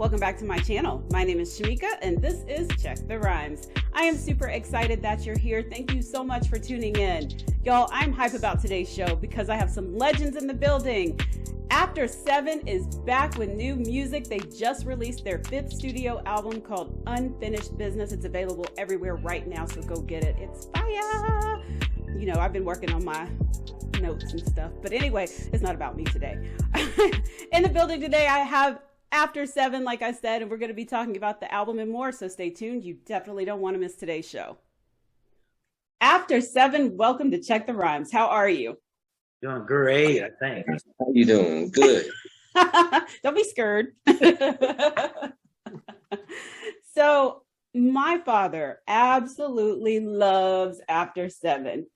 Welcome back to my channel. My name is Shamika and this is Check the Rhymes. I am super excited that you're here. Thank you so much for tuning in. Y'all, I'm hype about today's show because I have some legends in the building. After 7 is back with new music. They just released their 5th studio album called Unfinished Business. It's available everywhere right now, so go get it. It's fire. You know, I've been working on my notes and stuff, but anyway, it's not about me today. In the building today, I have After 7, like I said, and we're going to be talking about the album and more, so stay tuned. You definitely don't want to miss today's show. After 7, welcome to Check the Rhymes. How are you? Doing great, I think. How you doing? Good. Don't be scared. So my father absolutely loves After 7.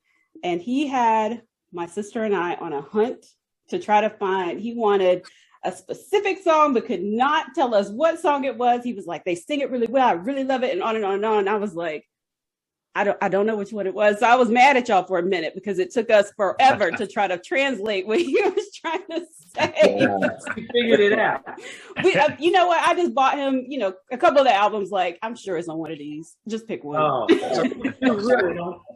And he had my sister and I on a hunt to try to find, he wanted a specific song, but could not tell us what song it was. He was like, they sing it really well. I really love it. And on and on and on. And I was like, I don't know which one it was. So I was mad at y'all for a minute because it took us forever to try to translate what he was trying to say. We figured it out. You know what? I just bought him, a couple of the albums. Like, I'm sure it's on one of these. Just pick one. Oh, so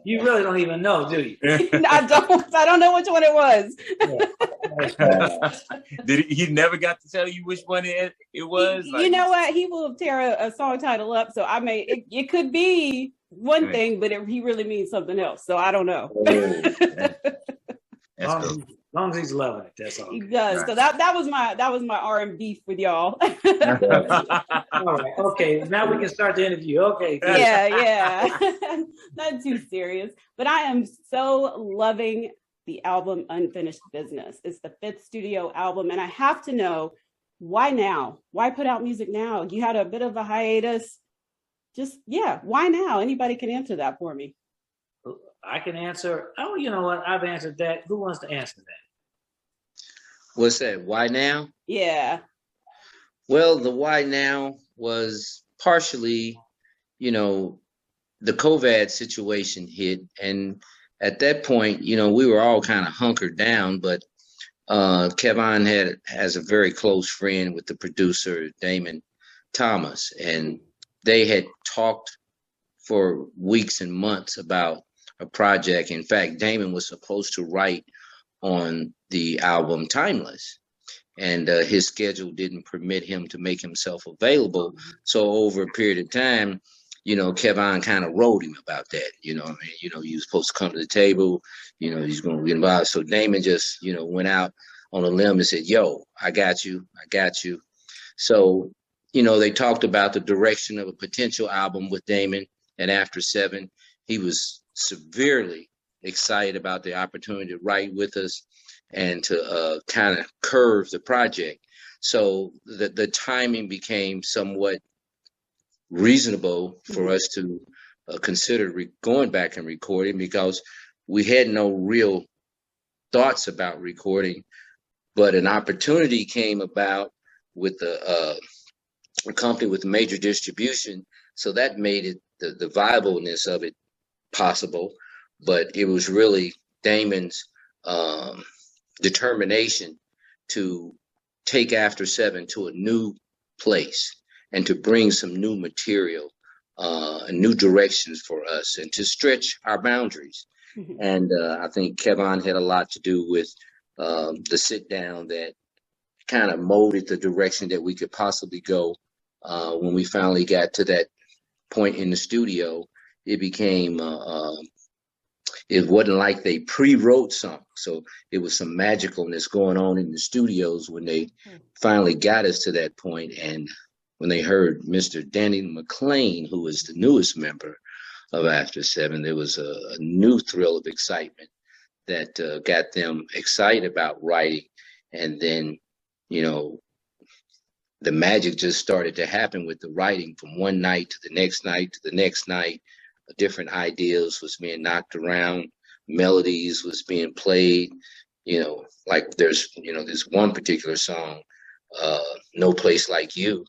you really don't even know, do you? I don't know which one it was. Did he never got to tell you which one it was? You know what? He will tear a song title up. So I may, it could be one thing, but he really means something else. So I don't know. As long as he's loving it, that's all. He does. So that was my R&B with y'all. All right. Okay. Now we can start the interview. Okay. Good. Yeah. Not too serious, but I am so loving the album Unfinished Business. It's the 5th studio album, and I have to know, why now? Why put out music now? You had a bit of a hiatus. Why now? Anybody can answer that for me. I can answer. Oh, you know what? I've answered that. Who wants to answer that? What's that? Why now? Yeah. Well, the why now was partially, the COVID situation hit. And at that point, we were all kind of hunkered down, but Kevon has a very close friend with the producer, Damon Thomas, and they had talked for weeks and months about a project. In fact, Damon was supposed to write on the album Timeless, and his schedule didn't permit him to make himself available. So over a period of time, Kevon kind of wrote him about that. He was supposed to come to the table, he's going to get involved. So Damon just, went out on a limb and said, yo, I got you. So they talked about the direction of a potential album with Damon, and After 7, he was severely excited about the opportunity to write with us and to kind of curve the project. So the timing became somewhat reasonable for us to consider going back and recording, because we had no real thoughts about recording, but an opportunity came about with a company with major distribution. So that made it the viableness of it possible. But it was really Damon's determination to take After 7 to a new place and to bring some new material and new directions for us and to stretch our boundaries. Mm-hmm. And I think Kevon had a lot to do with the sit down that kind of molded the direction that we could possibly go. When we finally got to that point in the studio, it became, it wasn't like they pre-wrote something. So it was some magicalness going on in the studios when they finally got us to that point. And when they heard Mr. Danny McClain, who was the newest member of After 7, there was a new thrill of excitement that got them excited about writing. And then, the magic just started to happen with the writing from one night to the next night to the next night. Different ideas was being knocked around, melodies was being played, like there's this one particular song, No Place Like You,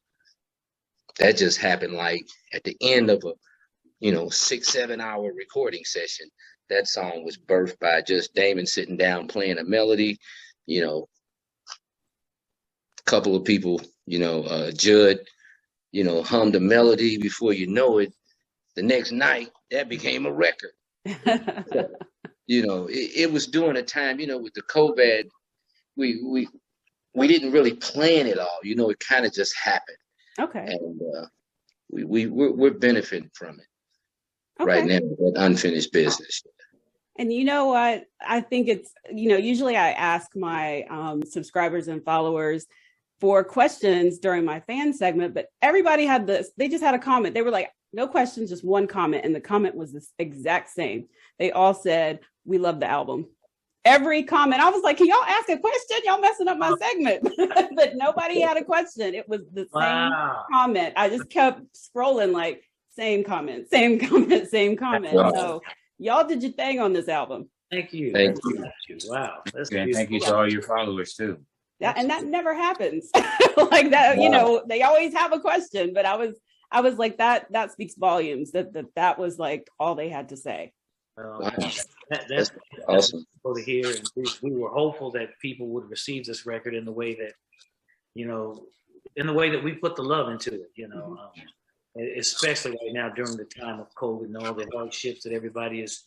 that just happened like at the end of a 6-7 hour recording session. That song was birthed by just Damon sitting down playing a melody, a couple of people, Judd hummed a melody. Before you know it, the next night that became a record. It was during a time, with the COVID, we didn't really plan it all. It kind of just happened. Okay. And we're benefiting from it right now, that unfinished business. And you know what? I think it's, usually I ask my subscribers and followers for questions during my fan segment, but everybody had this. They just had a comment. They were like, no questions, just one comment. And the comment was this exact same. They all said, we love the album. Every comment. I was like, can y'all ask a question? Y'all messing up my segment. But nobody had a question. It was the same comment. I just kept scrolling like same comment, same comment, same comment. Wow. So y'all did your thing on this album. Thank you. Thank you. Wow. That's And thank you to all your followers too. And that never happens. Like that, they always have a question, but I was like, that speaks volumes, that was like all they had to say. That's awesome to hear. And we were hopeful that people would receive this record in the way that, we put the love into it, especially right now during the time of COVID and all the hardships that everybody has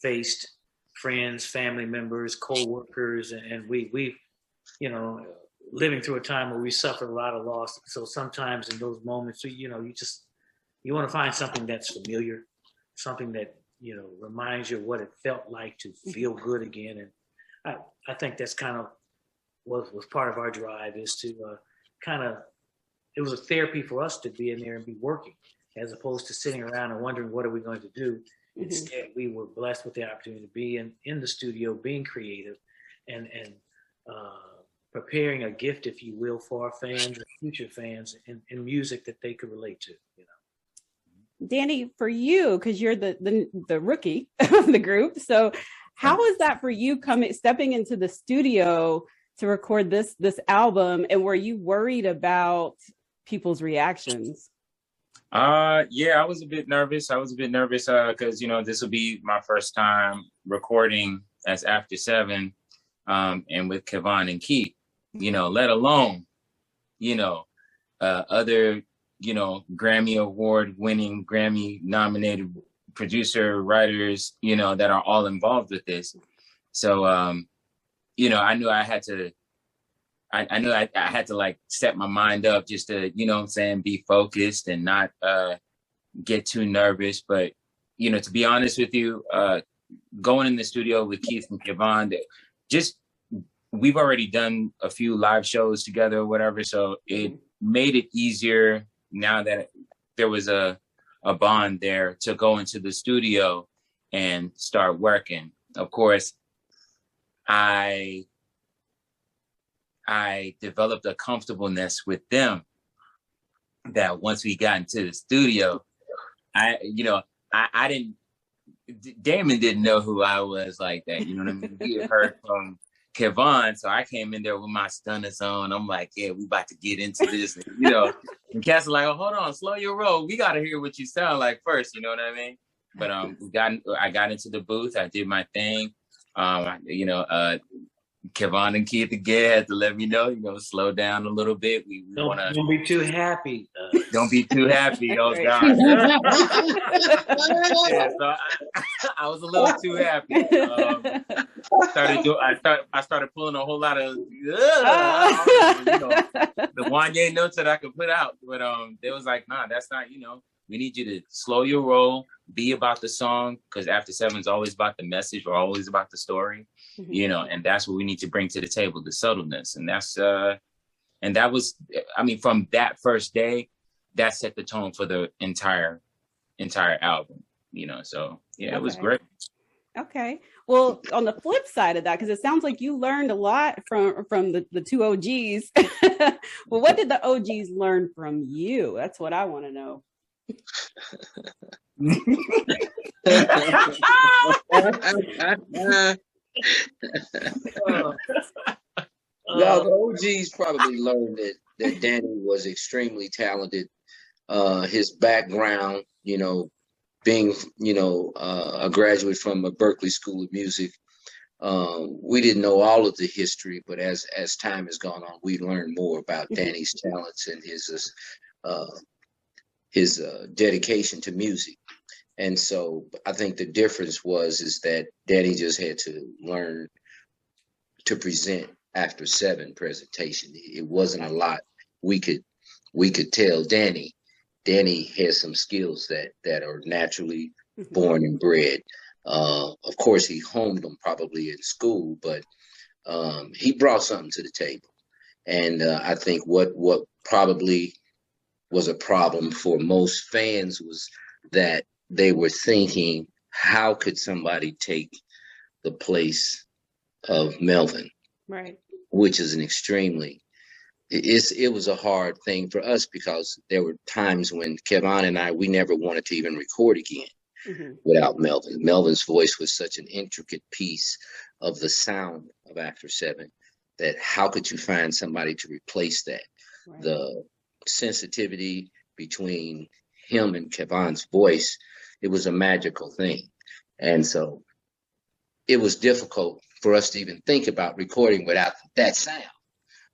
faced, friends, family members, co-workers, and we living through a time where we suffered a lot of loss. So sometimes in those moments, you want to find something that's familiar, something that, reminds you of what it felt like to feel good again. And I think that's kind of was part of our drive, is to it was a therapy for us to be in there and be working, as opposed to sitting around and wondering, what are we going to do? Mm-hmm. Instead, we were blessed with the opportunity to be in the studio, being creative and preparing a gift, if you will, for our fans and future fans in music that they could relate to. Danny, for you, because you're the rookie of the group, so how was that for you stepping into the studio to record this album, and were you worried about people's reactions? Yeah, I was a bit nervous. Because this will be my first time recording as After Seven, and with Kevon and Keith. Let alone other Grammy Award winning, Grammy nominated producer, writers, that are all involved with this. So, I knew I had to, I knew I had to like set my mind up just to, be focused and not get too nervous. But, to be honest with you, going in the studio with Keith and Kevon, we've already done a few live shows together or whatever. So it made it easier now that there was a bond there to go into the studio and start working. Of course, I developed a comfortableness with them that once we got into the studio, Damon didn't know who I was like that. You know what I mean? He had heard from Kevon, so I came in there with my stunners on. I'm like, yeah, we about to get into this, and Cass like, oh, hold on, slow your roll. We got to hear what you sound like first. You know what I mean? But I got into the booth. I did my thing. Kevon and Keith again had to let me know, slow down a little bit. We don't be too happy. Don't be too happy. Oh God. Yeah, so I was a little too happy. I started pulling a whole lot of the Wanye notes that I could put out, but they was like, nah, that's not. We need you to slow your roll, be about the song, because After Seven is always about the message or always about the story, and that's what we need to bring to the table, the subtleness. And that was, from that first day, that set the tone for the entire album, so yeah, It was great. Okay. Well, on the flip side of that, because it sounds like you learned a lot from the two OGs. Well, what did the OGs learn from you? That's what I want to know. No, the OGs probably learned that Danny was extremely talented. His background, being, a graduate from a Berklee School of Music, we didn't know all of the history, but as time has gone on, we learned more about Danny's talents and his his dedication to music. And so I think the difference is that Danny just had to learn to present after 7 presentation. It wasn't a lot. We could tell Danny has some skills that are naturally born and bred. Of course, he honed them probably in school, but he brought something to the table. And I think what probably was a problem for most fans was that they were thinking, how could somebody take the place of Melvin? Right. Which is an extremely, it was a hard thing for us, because there were times when Kevon and I, we never wanted to even record again without Melvin. Melvin's voice was such an intricate piece of the sound of After 7 that how could you find somebody to replace that? Right. The sensitivity between him and Kevon's voice, it was a magical thing. And so it was difficult for us to even think about recording without that sound.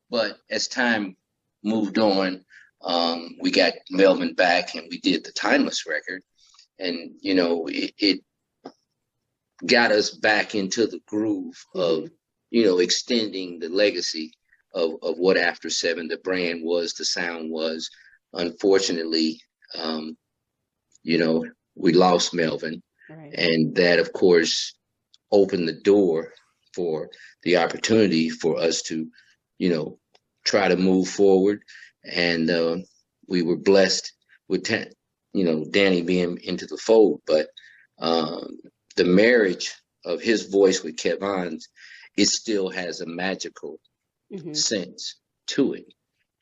But as time moved on, we got Melvin back and we did the Timeless record. And, you know, it got us back into the groove of, you know, extending the legacy of what After 7, the brand was, the sound was. Unfortunately, you know, we lost Melvin. Right. And that, of course, opened the door for the opportunity for us to, you know, try to move forward. And we were blessed with, you know, Danny being into the fold. But the marriage of his voice with Kevon's, it still has a magical sense to it.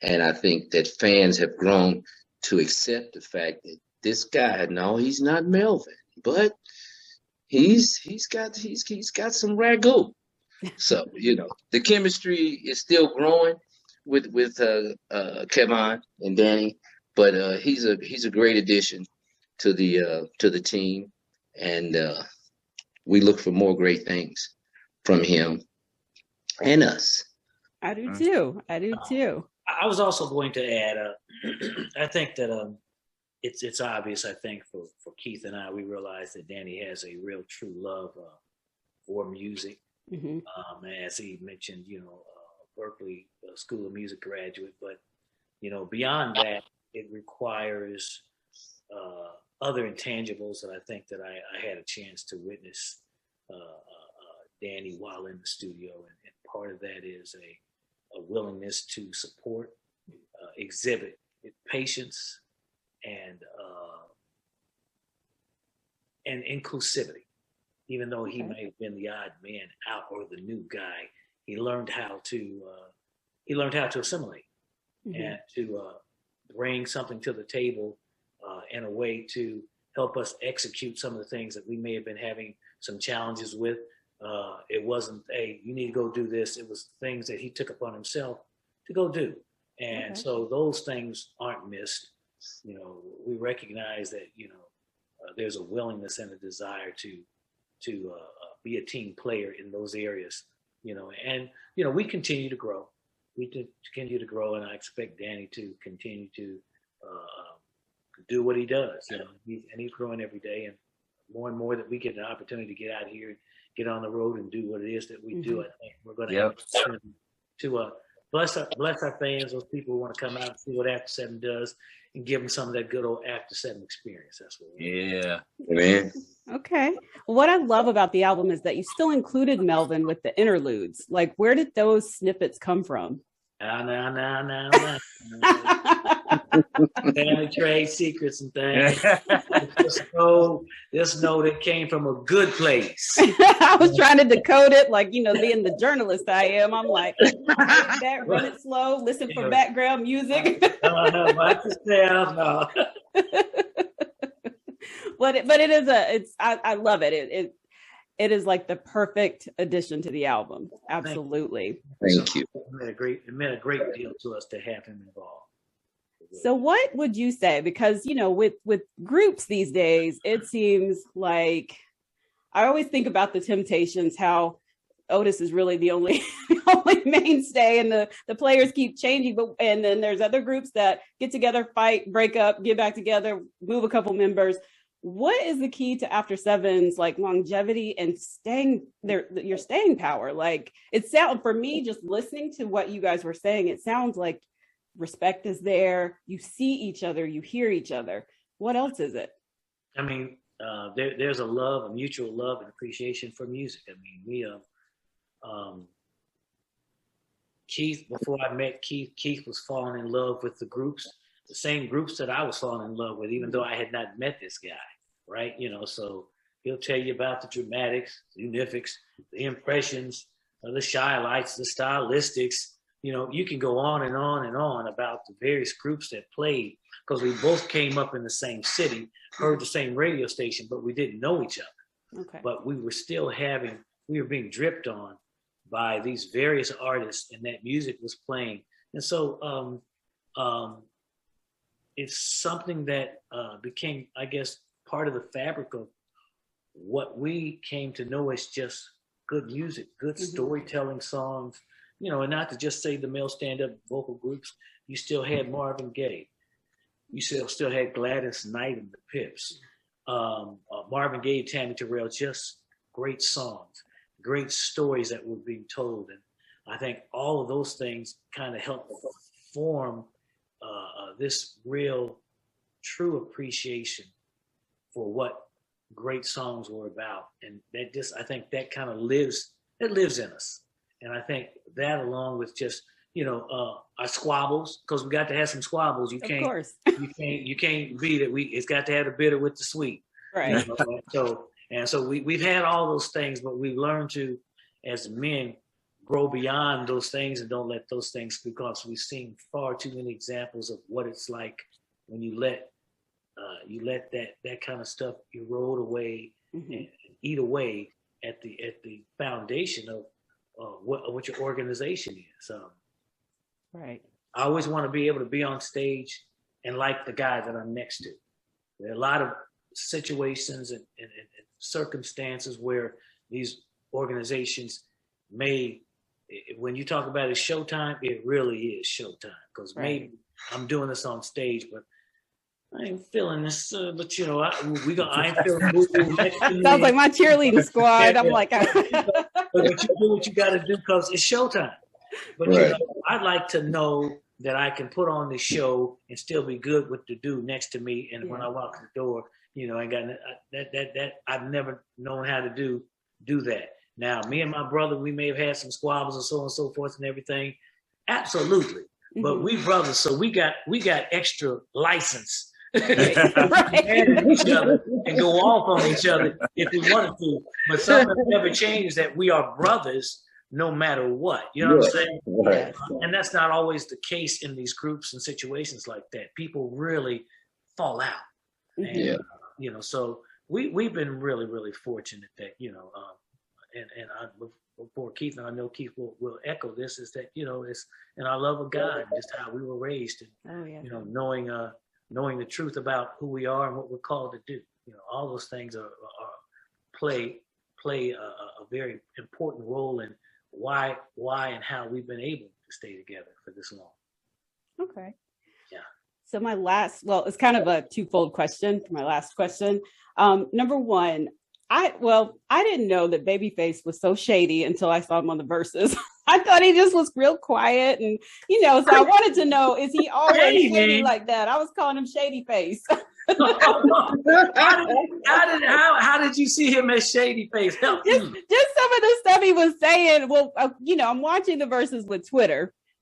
And I think that fans have grown to accept the fact that this guy, no, he's not Melvin, but he's got some ragu. So, you know, the chemistry is still growing with Kevon and Danny, but he's a great addition to the team, and we look for more great things from him and us. I do too. I was also going to add, I think that it's obvious. I think for Keith and I, we realize that Danny has a real true love for music. As he mentioned, you know, Berkeley School of Music graduate, but you know, beyond that, it requires other intangibles that I think that I had a chance to witness Danny while in the studio, and part of that is a willingness to support, exhibit patience, and inclusivity. Even though he may have been the odd man out or the new guy, he learned how to assimilate and to bring something to the table in a way to help us execute some of the things that we may have been having some challenges with. It wasn't, hey, you need to go do this. It was things that he took upon himself to go do. And so those things aren't missed. You know, we recognize that, you know, there's a willingness and a desire to be a team player in those areas, you know, and, you know, we continue to grow. And I expect Danny to continue to do what he does, you know, he's growing every day, and more that we get an opportunity to get out here and get on the road and do what it is that we do. I think we're going to have an opportunity to bless our fans, those people who want to come out and see what After 7 does, and give them some of that good old After 7 experience. That's what we want. Man. Okay. What I love about the album is that you still included Melvin with the interludes. Like, where did those snippets come from? Now. Family trade secrets and things. Just know that came from a good place. I was trying to decode it, like, you know, being the journalist I am. I'm like, run it slow, listen for background music. Watch yourself. No. But it is I love it. It is like the perfect addition to the album. Absolutely. Thank you. It meant a great deal to us to have him involved. So what would you say? Because, you know, with groups these days, it seems like I always think about the Temptations, how Otis is really the only only mainstay, and the players keep changing. But and then there's other groups that get together, fight, break up, get back together, move a couple members. What is the key to After Seven's like longevity and staying there, your staying power? Like it sounds, for me, just listening to what you guys were saying, it sounds like respect is there. You see each other, you hear each other. What else is it? I mean, there's a mutual love and appreciation for music. I mean, we Keith, before I met Keith was falling in love with the same groups that I was falling in love with, even though I had not met this guy, right? You know, so he'll tell you about the dramatics, the unifics, the impressions, the shy lights, the stylistics. You know, you can go on and on and on about the various groups that played, because we both came up in the same city, heard the same radio station, but we didn't know each other. Okay. But we were still we were being dripped on by these various artists, and that music was playing. And so it's something that became, I guess, part of the fabric of what we came to know as just good music, good storytelling songs, you know, and not to just say the male stand-up vocal groups. You still had Marvin Gaye. You still had Gladys Knight and the Pips. Marvin Gaye, Tammy Terrell, just great songs, great stories that were being told. And I think all of those things kind of helped form this real, true appreciation for what great songs were about. And that I think that kind of lives in us. And I think that, along with just, you know, our squabbles, because we got to have some squabbles. You can't beat it. It's got to have the bitter with the sweet. Right. You know? So we've had all those things, but we've learned to, as men, grow beyond those things and don't let those things, because we've seen far too many examples of what it's like when you let that kind of stuff erode away and eat away at the foundation of what your organization is. Right. I always want to be able to be on stage and like the guy that I'm next to. There are a lot of situations and circumstances where these organizations may, when you talk about it showtime, it really is showtime, because maybe I'm doing this on stage, but I ain't feeling this. But you know, I ain't feeling. Sounds like my cheerleading squad. I'm like, but you do what you got to do because it's showtime. But you know, I'd like to know that I can put on the show and still be good with the dude next to me. And when I walk the door, you know, I got that I've never known how to do that. Now, me and my brother, we may have had some squabbles and so on and so forth and everything. Absolutely. But we brothers, so we got extra license to each other and go off on each other if we wanted to. But something never changed, that we are brothers no matter what. You know what I'm saying? Right. And that's not always the case in these groups and situations like that. People really fall out. And, you know, so we've been really, really fortunate that, you know, and before Keith, and I know Keith will echo this, is that, you know, it's in our love of God, just how we were raised, and you know, knowing the truth about who we are and what we're called to do. You know, all those things play a very important role in why and how we've been able to stay together for this long. Okay. Yeah. So it's kind of a twofold question. My last question. Number one, I didn't know that Babyface was so shady until I saw him on the Verzuz. I thought he just was real quiet, and you know, so I wanted to know, is he always shady like that? I was calling him Shady Face. How did you see him as Shady Face? Just some of the stuff he was saying. Well, you know, I'm watching the Verzuz with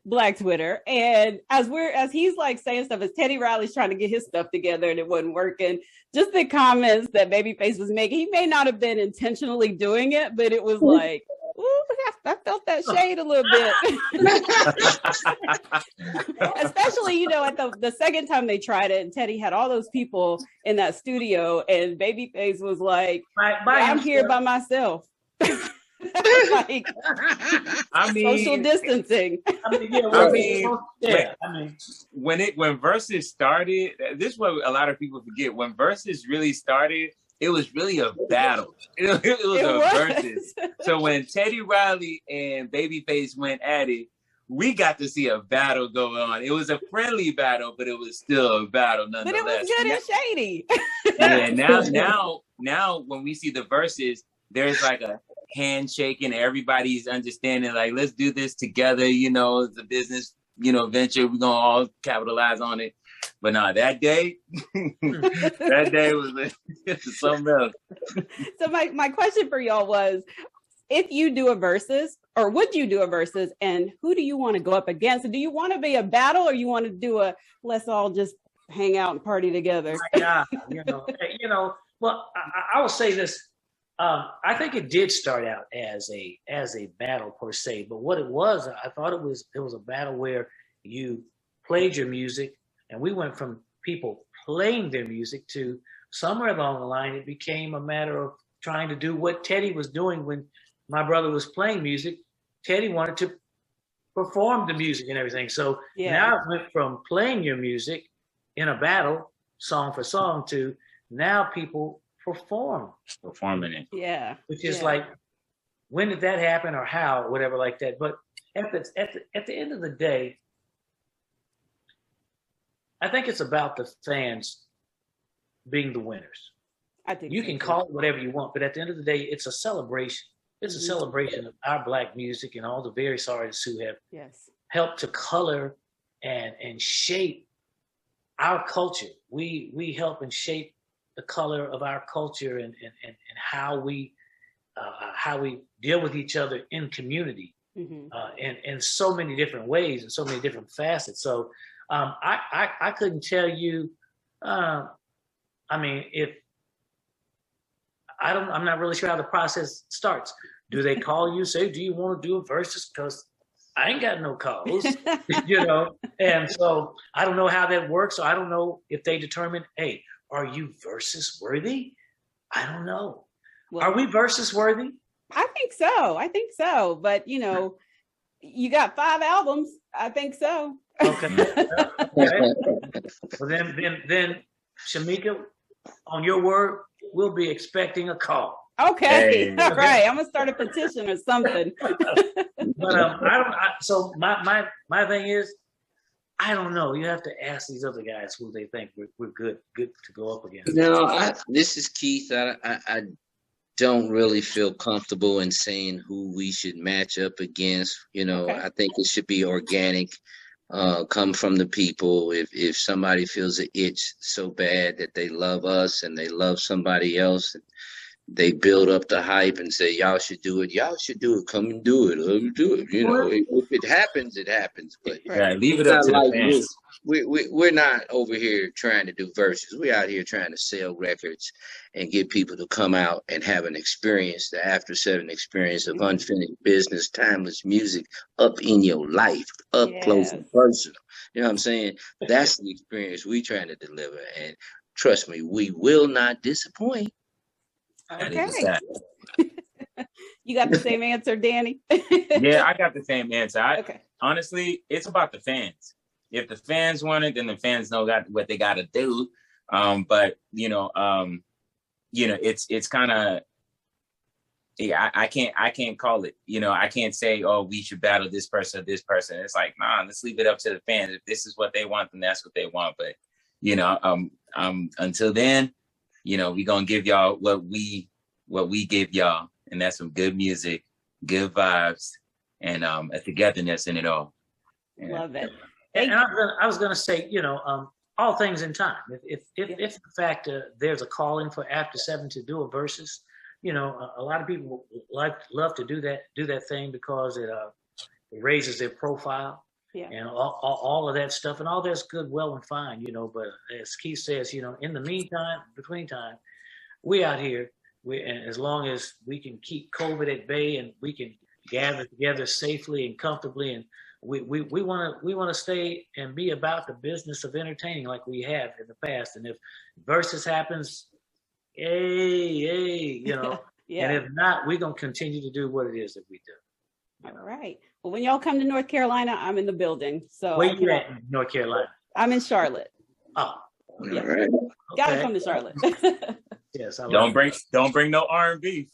Black Twitter, and as he's like saying stuff, as Teddy Riley's trying to get his stuff together and it wasn't working, just the comments that Babyface was making, he may not have been intentionally doing it, but it was like, ooh, I felt that shade a little bit. Especially, you know, at the second time they tried it, and Teddy had all those people in that studio, and Babyface was like, I'm here by myself. Like, I mean, social distancing. When Verzuz started, this is what a lot of people forget. When Verzuz really started, it was really a battle. It was a versus. So when Teddy Riley and Babyface went at it, we got to see a battle go on. It was a friendly battle, but it was still a battle nonetheless. But it was good and shady. Yeah, now when we see the verses, there's like a handshaking. Everybody's understanding, like, let's do this together. You know, it's a business, venture. We're gonna all capitalize on it. But no, that day, that day was something else. So my question for y'all was, if you do a versus, or would you do a versus, and who do you want to go up against? Do you want to be a battle, or you want to do a let's all just hang out and party together? Yeah, well, I will say this. I think it did start out as a battle per se, but what it was, I thought it was a battle where you played your music, and we went from people playing their music to somewhere along the line, it became a matter of trying to do what Teddy was doing when my brother was playing music. Teddy wanted to perform the music and everything. So now it went from playing your music in a battle, song for song, to now people performing it. Yeah. Which is like, when did that happen, or how, or whatever like that. But at the end of the day, I think it's about the fans being the winners. I think you can call it whatever you want, but at the end of the day, it's a celebration. It's a celebration of our Black music and all the various artists who have helped to color and shape our culture. We help and shape the color of our culture and how we deal with each other in community, in so many different ways and so many different facets. So I couldn't tell you. If I'm not really sure how the process starts. Do they call you, say, do you want to do a versus? Because I ain't got no calls, And so I don't know how that works. So I don't know if they determine, hey, are you versus worthy? I don't know. Well, are we versus worthy? I think so. But you got 5 albums. I think so. Okay. Well, then, Shamika, on your word, we'll be expecting a call. Okay. Hey. All right. I'm gonna start a petition or something. But so my thing is, I don't know. You have to ask these other guys who they think we're good to go up against. No, this is Keith. I don't really feel comfortable in saying who we should match up against. I think it should be organic. Come from the people. If somebody feels an itch so bad that they love us and they love somebody else, and they build up the hype and say, y'all should do it. Y'all should do it. Come and do it. Let me do it. If it happens, it happens. But leave it up to the fans. We're not over here trying to do verses. We're out here trying to sell records and get people to come out and have an experience, the after 7 experience of unfinished business, timeless music up in your life, up close and personal. You know what I'm saying? That's the experience we're trying to deliver. And trust me, we will not disappoint. Okay. You got the same answer, Danny? Yeah, I got the same answer. Honestly, it's about the fans. If the fans want it, then the fans know what they got to do. But it's kind of, I can't call it. I can't say, oh, we should battle this person or this person. It's like, nah, let's leave it up to the fans. If this is what they want, then that's what they want. But until then, we're gonna give y'all what we give y'all, and that's some good music, good vibes, and a togetherness in it all. Love it. And I was gonna say, all things in time. If in fact there's a calling for After 7 to do a versus, a lot of people love to do that thing because it raises their profile. Yeah. And all of that stuff, and all that's good, well and fine, but as Keith says, in the meantime, between time, we out here, and as long as we can keep COVID at bay and we can gather together safely and comfortably, and we want to stay and be about the business of entertaining like we have in the past. And if versus happens, hey, and if not, we're gonna continue to do what it is that we do. All right. Well, when y'all come to North Carolina, I'm in the building. So where you at in North Carolina? I'm in Charlotte. Oh, yeah. Right. Gotta come to Charlotte. Yes, I Don't like bring no R&B.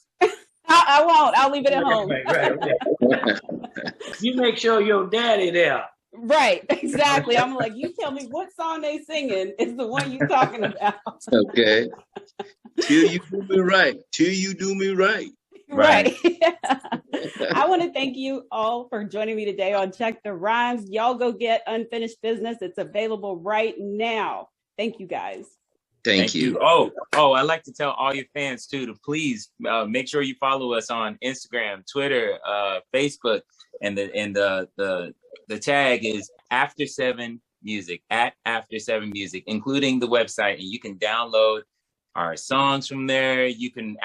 I won't. I'll leave it at home. Right. You make sure your daddy there. Right, exactly. I'm like, you tell me what song they singing is the one you talking about. Okay. Till you do me right. Till you do me right. Right. I want to thank you all for joining me today on Check the Rhymes. Y'all go get Unfinished Business. It's available right now. Thank you, guys. Thank you. Oh, I'd like to tell all your fans too to please make sure you follow us on Instagram, Twitter, Facebook, and the tag is After 7 Music, at After 7 Music, including the website, and you can download our songs from there. You can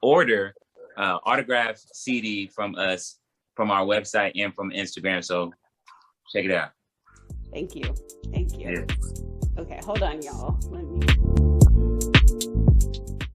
order autographed CD from us from our website and from Instagram. So check it out. Thank you. Thank you. Yeah. Okay, hold on, y'all. Let me